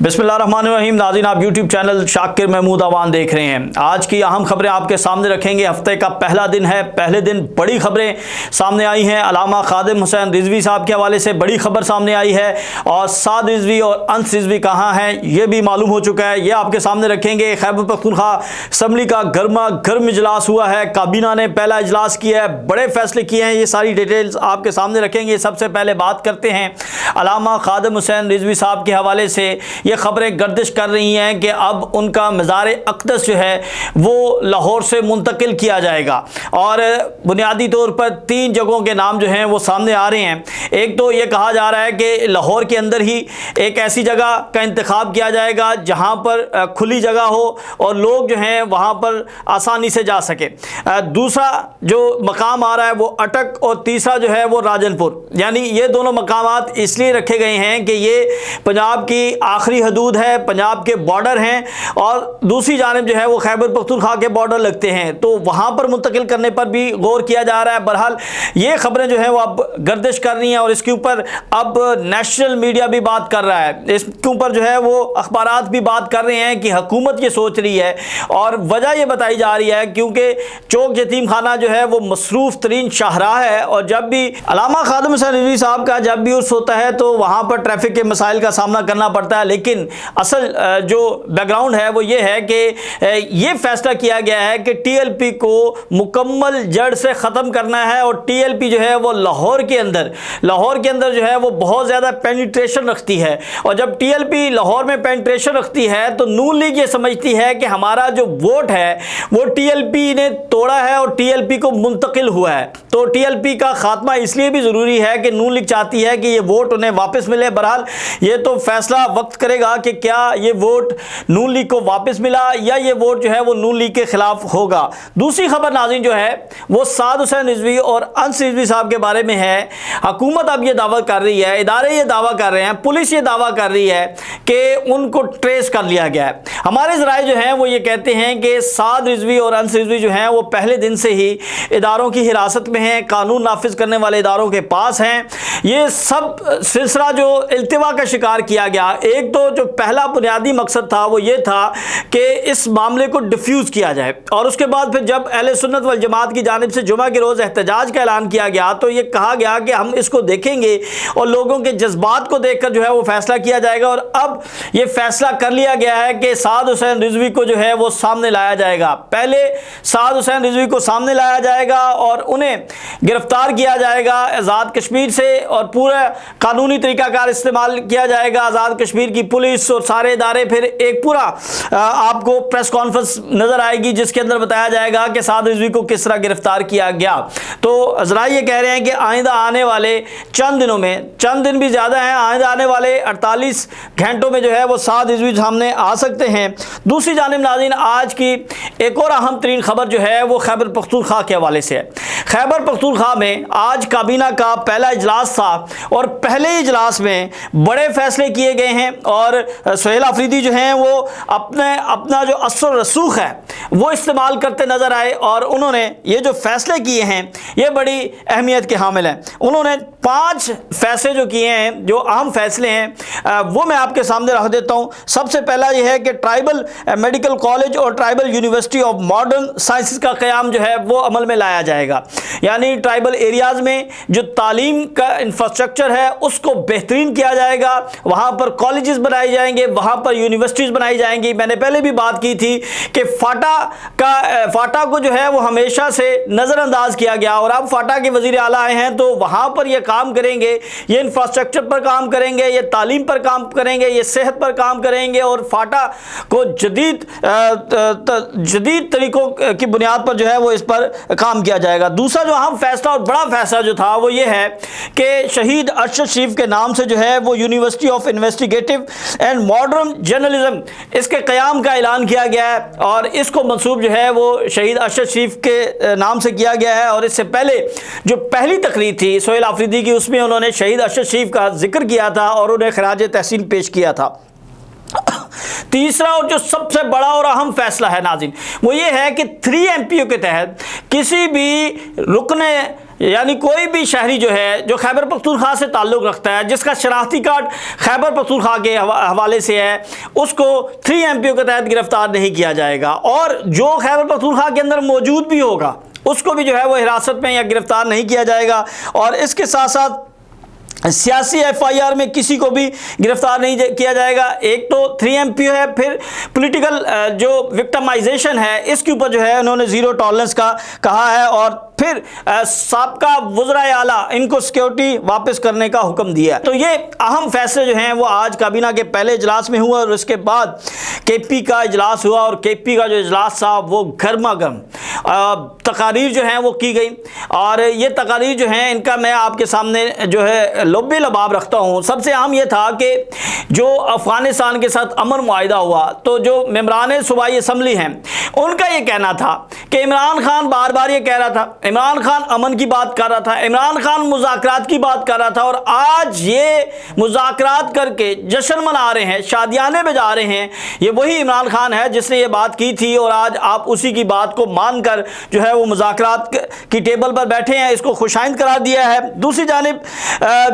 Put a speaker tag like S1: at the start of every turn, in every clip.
S1: बिस्मिल्लाहिर्रहमानिर्रहीम। नाज़रीन, आप यूट्यूब चैनल शाकिर महमूद अवान देख रहे हैं। आज की अहम खबरें आपके सामने रखेंगे। हफ्ते का पहला दिन है, पहले दिन बड़ी खबरें सामने आई हैं। अल्लामा खादिम हुसैन रिजवी साहब के हवाले से बड़ी खबर सामने आई है और साद रिजवी और अंस रिजवी कहाँ हैं ये भी मालूम हो चुका है, ये आपके सामने रखेंगे। खैबर पख्तूनख्वा असम्बली का गर्मा गर्म इजलास हुआ है, काबीना ने पहला इजलास किया है, बड़े फैसले किए हैं, ये सारी डिटेल्स आपके सामने रखेंगे। सबसे पहले बात करते हैं अल्लामा खादिम हुसैन रिजवी साहब के हवाले से। ये खबरें गर्दिश कर रही हैं कि अब उनका मज़ार अक़दस जो है वो लाहौर से मुंतकिल किया जाएगा और बुनियादी तौर पर 3 जगहों के नाम जो हैं वो सामने आ रहे हैं। एक तो ये कहा जा रहा है कि लाहौर के अंदर ही एक ऐसी जगह का इंतखाब किया जाएगा जहाँ पर खुली जगह हो और लोग जो हैं वहाँ पर आसानी से जा सके। दूसरा जो मकाम आ रहा है वो अटक और तीसरा जो है वो राजनपुर। यानी ये दोनों मकामात इसलिए रखे गए हैं कि ये पंजाब की आखिरी हदूद है, पंजाब के बॉर्डर हैं और दूसरी जानिब जो है वो खैबर पख्तूनख्वा के बॉर्डर लगते हैं, तो वहाँ पर मुंतकिल करने पर भी गौर किया जा रहा है। बहरहाल ये खबरें जो हैं वो अब गर्दिश कर रही हैं और इसके ऊपर अब नेशनल मीडिया भी बात कर रहा है, इसके ऊपर जो है वो अखबारात भी बात कर रहे हैं कि हुकूमत ये सोच रही है। और वजह ये बताई जा रही है क्योंकि चौक यतीम खाना जो है वो मसरूफ़ तरीन शाहराह है और जब भी अल्लामा खादिम हुसैन रिजवी साहब का जब भी उर्स होता है तो वहाँ पर ट्रैफिक के मसाइल का सामना करना पड़ता है। लेकिन असल जो बैकग्राउंड है वो ये है कि ये फैसला किया गया है कि टीएलपी को मुकम्मल जड़ से ख़त्म करना है और टीएलपी जो है वो लाहौर के अंदर जो है वो बहुत ज़्यादा पेनिट्रेशन रखती है और जब टीएलपी लाहौर में पेनिट्रेशन रखती है तो नून लीग ये समझती है कि हमारा जो वोट है वो टीएलपी ने तोड़ा है और टीएलपी को मुंतकिल हुआ है। तो टीएलपी का खात्मा इसलिए भी ज़रूरी है कि नून लीग चाहती है कि ये वोट उन्हें वापस मिले। बहरहाल ये तो फैसला वक्त करेगा कि क्या ये वोट नून लीग को वापस मिला या ये वोट जो है वो नून लीग के खिलाफ होगा। दूसरी खबर नाज़रीन जो है वो साद हुसैन रिजवी और अंस रिजवी साहब के बारे में है। हुकूमत अब ये दावा कर रही है, इदारे ये दावा कर रहे हैं, पुलिस ये दावा कर रही है कि उनको ट्रेस कर लिया गया है। हमारे ज़राए जो हैं वो ये कहते हैं कि साद रिजवी और अंस रिजवी जो हैं वो पहले दिन से ही इदारों की हिरासत में हैं, कानून नाफिज करने वाले इदारों के पास हैं। ये सब सिलसिला जो इल्तिवा का शिकार किया गया, एक तो जो पहला बुनियादी मकसद था वो ये था कि इस मामले को डिफ्यूज़ किया जाए और उसके बाद फिर जब अहले सुन्नत वल जमात की जानिब से जुमा के रोज़ एहतजाज का ऐलान किया गया तो ये कहा गया कि हम इसको देखेंगे और लोगों के जज्बात को देखकर जो है वो फैसला किया जाएगा। और अब ये फैसला कर लिया गया है कि साद हुसैन रिजवी को जो है वो सामने लाया जाएगा। पहले साद हुसैन रिजवी को सामने लाया जाएगा और उन्हें गिरफ्तार किया जाएगा आज़ाद कश्मीर से और पूरा कानूनी तरीक़ाकार इस्तेमाल किया जाएगा। आज़ाद कश्मीर की पुलिस और सारे इदारे, फिर एक पूरा आपको प्रेस कॉन्फ्रेंस नज़र आएगी जिसके अंदर बताया जाएगा कि साद रिजवी को किस तरह गिरफ्तार किया गया। तो ज़रा ये कह रहे हैं कि आइंदा आने वाले चंद दिनों में, चंद दिन भी ज़्यादा हैं, आइंदा आने वाले 48 घंटों में जो है वो साद रिजवी सामने आ सकते हैं। दूसरी जानिब नाज़रीन, आज की एक और अहम तरीन खबर जो है वो खैबर पख्तूनख्वा के हवाले से है। खैबर पख्तूनख्वा में आज काबीना का पहला इजलास था और पहले इजलास में बड़े फैसले किए गए हैं और सुहेल अफरीदी जो हैं वो अपना जो असर रसूख है वो इस्तेमाल करते नज़र आए और उन्होंने ये जो फैसले किए हैं ये बड़ी अहमियत के हामिल हैं। उन्होंने 5 फैसले जो किए हैं, जो अहम फैसले हैं वो मैं आपके सामने रख देता हूँ। सबसे पहला ये है कि ट्राइबल मेडिकल कॉलेज और tribal university of modern sciences का क़याम जो है वो अमल में लाया जाएगा। यानी ट्राइबल एरियाज़ में जो तालीम का इंफ्रास्ट्रक्चर है उसको बेहतरीन किया जाएगा, वहाँ पर कॉलेजेस बनाए जाएंगे, वहाँ पर यूनिवर्सिटीज़ बनाई जाएंगी। मैंने पहले भी बात की थी कि फाटा को जो है वो हमेशा से नज़रअंदाज किया गया और अब फाटा के वज़ीर आला आए हैं तो वहाँ पर ये काम करेंगे, ये इंफ्रास्ट्रक्चर पर काम करेंगे, ये तालीम पर काम करेंगे, ये सेहत पर काम करेंगे और फाटा को जदीद तरीक़ों की बुनियाद पर जो है वो इस पर काम किया जाएगा। दूसरा जो अहम फैसला और बड़ा फैसला जो था वो ये है कि शहीद अरशद शरीफ के नाम से जो है वो university of investigative and modern journalism इसके क़याम का ऐलान किया गया है और इसको मंसूब जो है वो शहीद अरशद शरीफ के नाम से किया गया है। और इससे पहले जो पहली तकरीर थी सुहेल अफरीदी की उसमें उन्होंने शहीद अरशद शरीफ का जिक्र किया था और उन्हें खराज तहसीन पेश किया था। तीसरा और जो सबसे बड़ा और अहम फैसला है नाज़रीन वो ये है कि 3 MPO के तहत किसी भी रुकने यानी कोई भी शहरी जो है जो खैबर पख्तूनख्वा से ताल्लुक़ रखता है, जिसका शनाख्ती कार्ड खैबर पख्तूनख्वा के हवाले से है, उसको 3 MPO के तहत गिरफ्तार नहीं किया जाएगा। और जो खैबर पख्तूनख्वा के अंदर मौजूद भी होगा उसको भी जो है वो हिरासत में या गिरफ्तार नहीं किया जाएगा। और इसके साथ साथ सियासी FIR में किसी को भी गिरफ्तार नहीं किया जाएगा। एक तो 3 MPO है, फिर पॉलिटिकल जो विक्टिमाइजेशन है इसके ऊपर जो है उन्होंने ज़ीरो टॉलरेंस का कहा है। और फिर साबका वज़राए आला इनको सिक्योरिटी वापस करने का हुक्म दिया है। तो ये अहम फैसले जो हैं वो आज काबीना के पहले इजलास में हुआ और उसके बाद KP का इजलास हुआ। और KP का जो इजलास था वो गर्मा गर्म तकारीर जो हैं वो की गई। और ये तकारीर जो हैं इनका मैं आपके सामने जो है लब्बे लबाब रखता हूँ। सबसे अहम ये था कि जो अफ़गानिस्तान के साथ अमन मुआहिदा हुआ, तो जो मेंबरान सूबाई असम्बली हैं उनका ये कहना था कि इमरान खान बार बार ये कह रहा था, इमरान खान अमन की बात कर रहा था, इमरान खान मुज़ाकरात की बात कर रहा था, और आज ये मुज़ाकरात करके जश्न मना रहे हैं, शादियाने बजा रहे हैं। ये वही इमरान खान है जिसने ये बात की थी और आज आप उसी की बात को मानकर जो है वो मुज़ाकरात की टेबल पर बैठे हैं, इसको खुशाइंद करार दिया है। दूसरी जानिब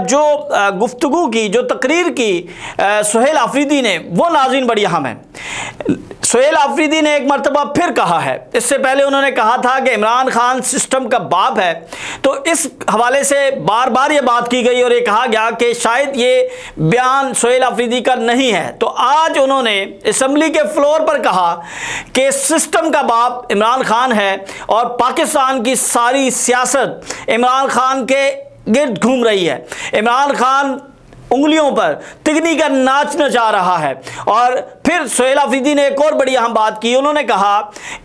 S1: जो गुफ्तगू की, जो तकरीर की सुहेल आफरीदी ने, वो नाज़रीन बड़ी अहम है। सुहेल आफरीदी ने एक मरतबा फिर कहा है, इससे पहले उन्होंने कहा था कि इमरान खान सिस्टम का बाप है, तो इस हवाले से बार बार ये बात की गई और ये कहा गया कि शायद ये बयान सुहेल आफरीदी का नहीं है। तो आज उन्होंने असम्बली के फ्लोर पर कहा कि सिस्टम का बाप इमरान खान है और पाकिस्तान की सारी सियासत इमरान खान के गिर्द घूम रही है। इमरान खान उंगलियों पर तिगनी का नाच नचा रहा है। और फिर सुहेल आफरीदी ने एक और बड़ी अहम बात की, उन्होंने कहा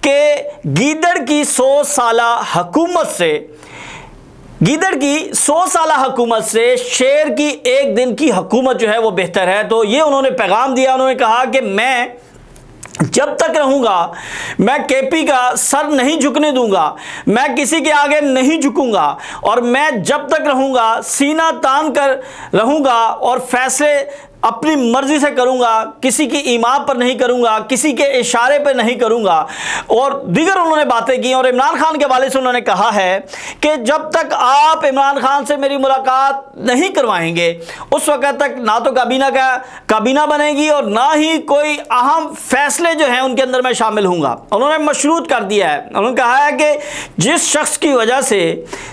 S1: कि गीदड़ की 100 साला हुकूमत से, गीदड़ की 100 साला हुकूमत से शेर की एक दिन की हुकूमत जो है वो बेहतर है। तो ये उन्होंने पैगाम दिया। उन्होंने कहा कि मैं जब तक रहूंगा मैं KP का सर नहीं झुकने दूंगा, मैं किसी के आगे नहीं झुकूंगा, और मैं जब तक रहूंगा सीना तान कर रहूंगा और फैसले अपनी मर्जी से करूंगा, किसी की ईमा पर नहीं करूंगा, किसी के इशारे पर नहीं करूंगा। और दीगर उन्होंने बातें की। और इमरान खान के हवाले से उन्होंने कहा है कि जब तक आप इमरान खान से मेरी मुलाकात नहीं करवाएंगे उस वक्त तक ना तो काबीना बनेगी और ना ही कोई अहम फैसले जो हैं उनके अंदर मैं शामिल हूँगा। उन्होंने मशरूत कर दिया है। उन्होंने कहा है कि जिस शख्स की वजह से,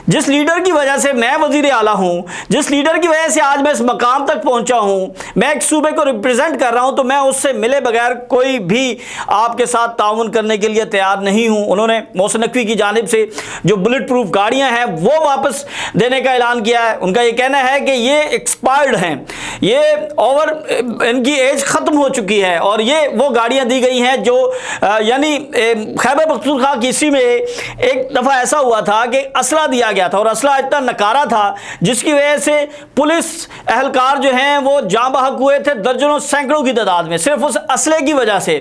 S1: जिस लीडर की वजह से मैं वज़ीर आला हूँ, जिस लीडर की वजह से आज मैं इस मकाम तक पहुँचा हूँ, मैं एक सूबे को रिप्रेजेंट कर रहा हूं, तो मैं उससे मिले बगैर कोई भी आपके साथ ताउन करने के लिए तैयार नहीं हूं। उन्होंने मोहसिन नकवी की जानिब से जो बुलेट प्रूफ गाड़ियां हैं वो वापस देने का ऐलान किया है। उनका ये कहना है कि ये एक्सपायर्ड हैं, ये ओवर, इनकी एज ख़त्म हो चुकी है, और ये वो गाड़ियां दी गई हैं जो यानी खैबर पख्तूनख्वा की हिस्ट्री में एक दफ़ा ऐसा हुआ था कि असला दिया गया था और असला इतना नकारा था जिसकी वजह से पुलिस एहलकार जो हैं वो जाँ बहक हुए थे दर्जनों सैकड़ों की तादाद में, सिर्फ उस असले की वजह से।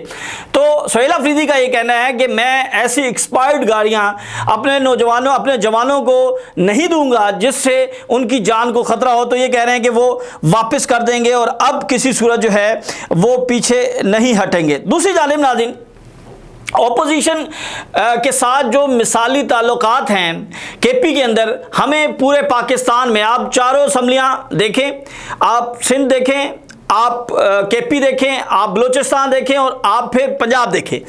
S1: तो सुहेल आफरीदी का ये कहना है कि मैं ऐसी एक्सपायर्ड गाड़ियां अपने नौजवानों, अपने जवानों को नहीं दूंगा जिससे उनकी जान को खतरा हो। तो ये कह रहे हैं कि वो वापस कर देंगे और अब किसी सूरत जो है वो पीछे नहीं हटेंगे। दूसरी जानिब नाज़रीन, ऑपोजिशन के साथ जो मिसाली ताल्लुकात हैं KP के अंदर, हमें पूरे पाकिस्तान में, आप चारों असम्बलियाँ देखें, आप सिंध देखें, आप KP देखें, आप बलूचिस्तान देखें और आप फिर पंजाब देखें।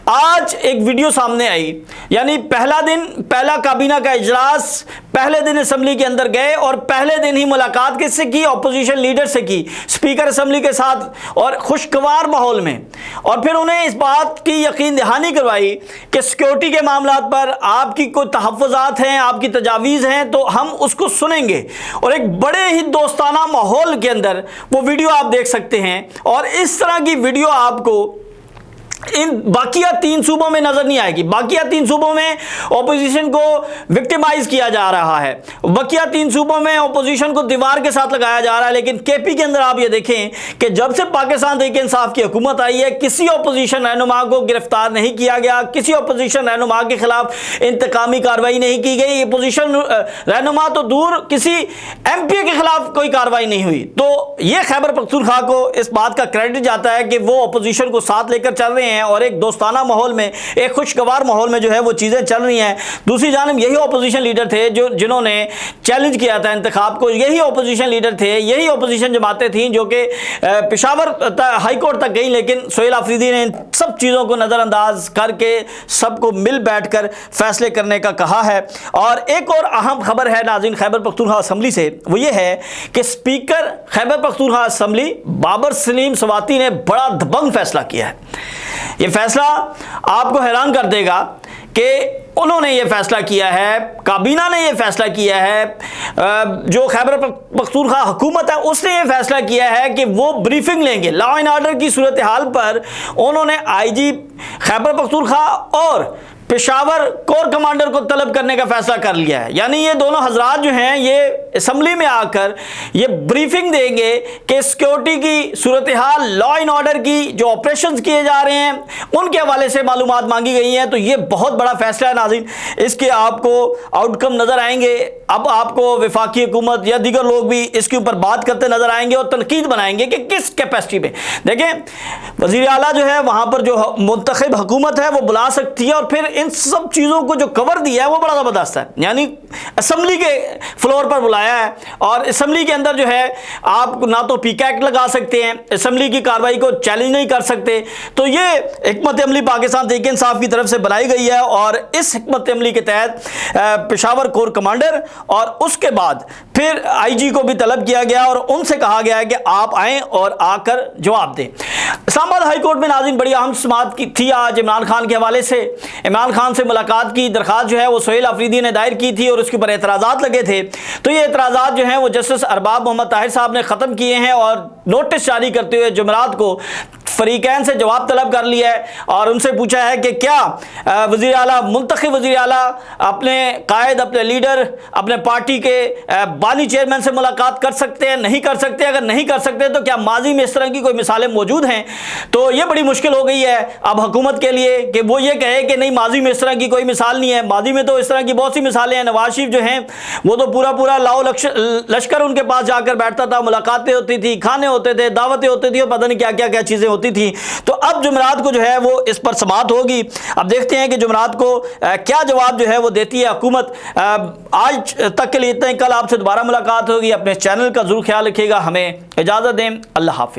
S1: आज एक वीडियो सामने आई, यानी पहला दिन, पहला काबीना का इजलास, पहले दिन असम्बली के अंदर गए और पहले दिन ही मुलाकात किससे की? अपोजिशन लीडर से की, स्पीकर असम्बली के साथ, और खुशगवार माहौल में। और फिर उन्हें इस बात की यकीन दहानी करवाई कि सिक्योरिटी के मामला पर आपकी कोई तहफ़्फ़ुज़ात हैं, आपकी तजावीज़ हैं तो हम उसको सुनेंगे। और एक बड़े ही दोस्ताना माहौल के अंदर वो वीडियो आप देख सकते हैं। और इस तरह की वीडियो आपको इन बाकिया 3 सूबों में नजर नहीं आएगी। बाकिया 3 सूबों में ऑपोजिशन को विक्टिमाइज किया जा रहा है, बाकिया 3 सूबों में ऑपोजिशन को दीवार के साथ लगाया जा रहा है, लेकिन KP के अंदर आप ये देखें कि जब से पाकिस्तान तहरीक इंसाफ की हुकूमत आई है, किसी ऑपोजिशन रहनुमा को गिरफ्तार नहीं किया गया, किसी ऑपोजिशन रहनुमा के खिलाफ इंतकामी कार्रवाई नहीं की गई। अपोजिशन रहनुमा तो दूर, किसी MP के खिलाफ कोई कार्रवाई नहीं हुई। तो ये खैबर पख्तूनख्वा को इस बात का क्रेडिट जाता है कि वो अपोजिशन को साथ लेकर चल रहे हैं। रहे हैं और एक दोस्ताना माहौल में, एक खुशगवार माहौल में जो है वो चीज़ें चल रही हैं। दूसरी जानब यही अपोजिशन लीडर थे जिन्होंने चैलेंज किया था इंतखाब को, यही अपोजिशन लीडर थे, यही अपोजिशन जमातें थीं जो कि पेशावर हाई कोर्ट तक गई, लेकिन सोहेल आफरीदी ने इन सब चीज़ों को नज़रअंदाज करके सबको मिल बैठ कर फैसले करने का कहा है। और एक और अहम खबर है नाज़रीन खैबर पख्तूनख्वा असम्बली से, वो ये है कि स्पीकर खैबर पख्तूनख्वा असम्बली बाबर सलीम सवाती ने बड़ा दबंग फैसला किया है। ये फैसला आपको हैरान कर देगा कि उन्होंने ये फैसला किया है, काबीना ने ये फैसला किया है, जो खैबर पख्तूनख्वा हुकूमत है उसने ये फैसला किया है कि वो ब्रीफिंग लेंगे लॉ एंड ऑर्डर की सूरत हाल पर। उन्होंने आईजी खैबर पख्तूनख्वा और पेशावर कोर कमांडर को तलब करने का फैसला कर लिया है। यानी ये दोनों हजरात जो हैं ये असम्बली में आकर ये ब्रीफिंग देंगे कि सिक्योरिटी की सूरत हाल, लॉ एंड ऑर्डर की जो ऑपरेशंस किए जा रहे हैं उनके हवाले से मालूमात मांगी गई हैं। तो ये बहुत बड़ा फैसला है नाज़रीन, इसके आपको आउटकम नज़र आएंगे। अब आपको वफाकी हुकूमत या दीगर लोग भी इसके ऊपर बात करते नज़र आएंगे और तनकीद बनाएंगे कि किस कैपेसिटी में। देखें, वज़ीर आला जो है वहाँ पर जो मुंतखब हुकूमत है वो बुला सकती है और फिर इन सब चीज़ों को जो कवर दिया है वो बड़ा ज़बरदस्त है। यानी असम्बली के फ्लोर पर बुलाया है और असम्बली के अंदर जो है आप ना तो पीक एक्ट लगा सकते हैं, असम्बली की कार्रवाई को चैलेंज नहीं कर सकते। तो ये हिकमत अमली पाकिस्तान तहरीक इंसाफ की तरफ से बनाई गई है और इस हिकमत अमली के तहत पेशावर कोर कमांडर और उसके बाद फिर आईजी को भी तलब किया गया और उनसे कहा गया है कि आप आएँ और आकर जवाब दें। इस्लामाबाद हाई कोर्ट में नाज़रीन बड़ी अहम समाअत की थी आज इमरान खान के हवाले से। इमरान खान से मुलाकात की दरख्वास्त जो है वो सोहेल आफरीदी ने दायर की थी और उसके ऊपर एतराज़ात लगे थे। तो ये एतराज़ात जो हैं वो जस्टिस अरबाब मोहम्मद ताहिर साहब ने ख़त्म किए हैं और नोटिस जारी करते हुए जुमेरात को फरीकैन से जवाब तलब कर लिया है और उनसे पूछा है कि क्या वज़ीर आला, मुंतखब वज़ीर आला अपने कायद, अपने लीडर, अपने पार्टी के बानी चेयरमैन से मुलाकात कर सकते हैं, नहीं कर सकते? अगर नहीं कर सकते तो क्या माजी में इस तरह की कोई मिसालें मौजूद हैं? तो ये बड़ी मुश्किल हो गई है अब हुकूमत के लिए कि वो ये कहे कि नहीं माजी में इस तरह की कोई मिसाल नहीं है। माजी में तो इस तरह की बहुत सी मिसालें हैं। नवाज शरीफ जो हैं वो तो पूरा लाओ लश्कर उनके पास जाकर बैठता था, मुलाकातें होती थी, खाने होते थे, दावतें होती थी और पता नहीं क्या क्या चीज़ें होती थी। तो अब जुमेरात को जो है वो इस पर समाअत होगी। अब देखते हैं कि जुमेरात को क्या जवाब जो है वो देती है हुकूमत। आज तक के लिए इतना ही, कल आपसे दोबारा मुलाकात होगी। अपने चैनल का जरूर ख्याल रखिएगा। हमें इजाज़त दें। अल्लाह हाफ़िज़।